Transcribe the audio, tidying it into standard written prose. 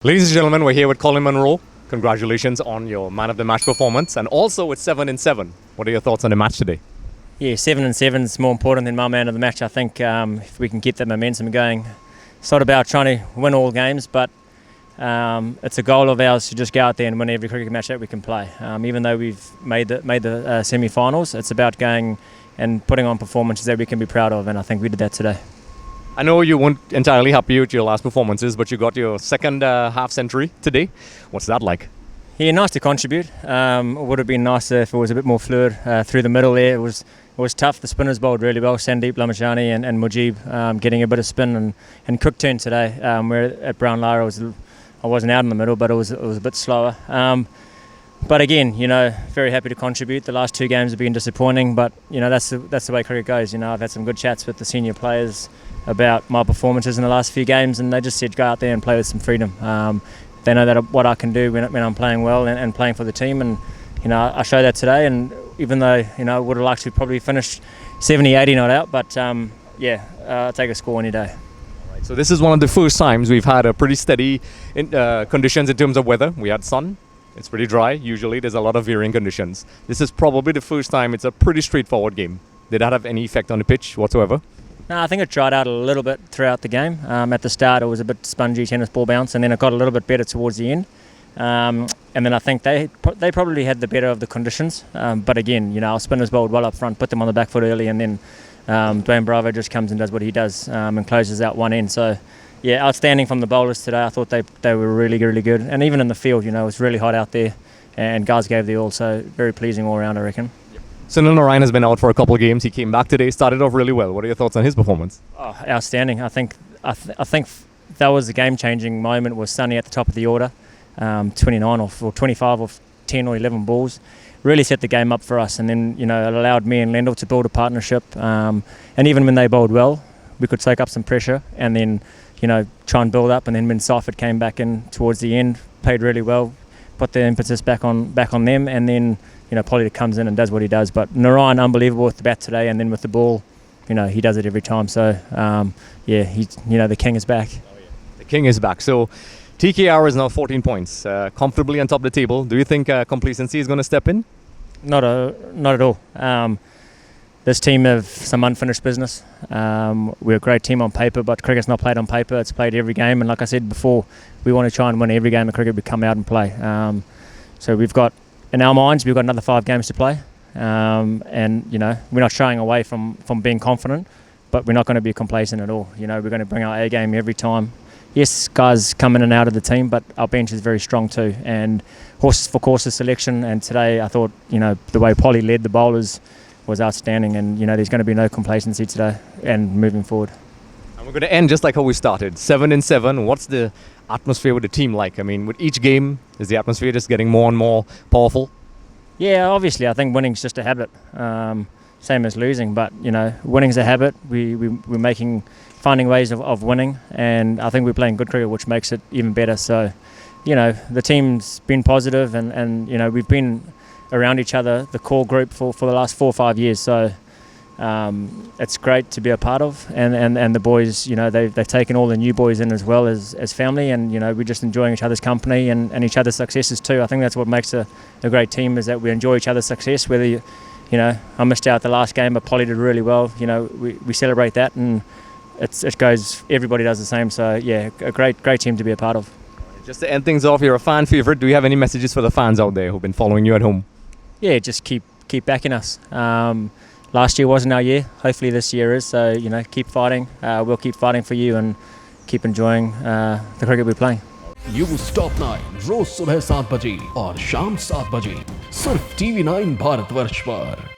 Ladies and gentlemen, we're here with Colin Munro. Congratulations on your man of the match performance, and also it's 7-7. What are your thoughts on the match today? Yeah, 7-7 is more important than my man of the match. I think if we can keep that momentum going, it's not about trying to win all games, but it's a goal of ours to just go out there and win every cricket match that we can play. Even though we've made the semi-finals, it's about going and putting on performances that we can be proud of, and I think we did that today. I know you weren't entirely happy with your last performances, but you got your second half century today. What's that like? Yeah, nice to contribute. It would have been nicer if it was a bit more fluid through the middle there. It was tough. The spinners bowled really well. Sandeep Lamashani and Mujib getting a bit of spin and Cook turned today. Where at Brown Lara I wasn't out in the middle, but it was a bit slower. But again, very happy to contribute. The last two games have been disappointing, but that's the way cricket goes. I've had some good chats with the senior players about my performances in the last few games, and they just said go out there and play with some freedom. They know that what I can do when I'm playing well and playing for the team, and I showed that today. And even though I would have liked to probably finish 70-80 not out, but I'll take a score any day. Right, so this is one of the first times we've had a pretty steady conditions in terms of weather. We had sun. It's pretty dry. Usually there's a lot of varying conditions. This is probably the first time it's a pretty straightforward game. Did that have any effect on the pitch whatsoever? No, I think it dried out a little bit throughout the game. At the start it was a bit spongy tennis ball bounce, and then it got a little bit better towards the end. And then I think they probably had the better of the conditions. But again, our spinners bowled well up front, put them on the back foot early, and then Dwayne Bravo just comes and does what he does and closes out one end. So yeah, outstanding from the bowlers today. I thought they were really, really good. And even in the field, it was really hot out there and guys gave the all. So very pleasing all around, I reckon. Sunil Narayan has been out for a couple of games. He came back today, started off really well. What are your thoughts on his performance? Oh, outstanding. I think that was the game-changing moment. Was Sunny at the top of the order, 29 or 25 or 10 or 11 balls, really set the game up for us. And then it allowed me and Lendl to build a partnership. And even when they bowled well, we could take up some pressure and then try and build up. And then when Seifert came back in towards the end, played really well, put the impetus back on them, and then Polly comes in and does what he does. But Narayan, unbelievable with the bat today, and then with the ball, he does it every time. So the king is back. Oh, yeah. The king is back. So TKR is now 14 points, comfortably on top of the table. Do you think complacency is going to step in? Not at all. This team have some unfinished business. We're a great team on paper, but cricket's not played on paper. It's played every game, and like I said before, we want to try and win every game of cricket we come out and play. So we've got, in our minds, we've got another 5 games to play, and we're not shying away from being confident, but we're not going to be complacent at all. We're going to bring our A game every time. Yes, guys come in and out of the team, but our bench is very strong too. And horses for courses selection, and today I thought the way Polly led the bowlers was outstanding, and there's going to be no complacency today and moving forward. And we're going to end just like how we started, 7-7. What's the atmosphere with the team like? I mean, with each game, is the atmosphere just getting more and more powerful? Yeah, obviously I think winning's just a habit, same as losing, but winning's a habit. We're finding ways of winning, and I think we're playing good cricket, which makes it even better. So the team's been positive, and we've been around each other, the core group, for the last 4 or 5 years. So it's great to be a part of, and the boys, they've taken all the new boys in as well as family, and we're just enjoying each other's company and each other's successes too. I think that's what makes a great team, is that we enjoy each other's success. Whether I missed out the last game, but Polly did really well. We celebrate that, and it goes. Everybody does the same. So yeah, a great team to be a part of. Just to end things off, you're a fan favourite. Do you have any messages for the fans out there who've been following you at home? Yeah, just keep backing us. Last year wasn't our year. Hopefully this year is. So keep fighting. We'll keep fighting for you and keep enjoying the cricket we're playing. News top 9 रोज सुबह 7 बजे और शाम 7 बजे सिर्फ TV9 Bharatvarsh पर।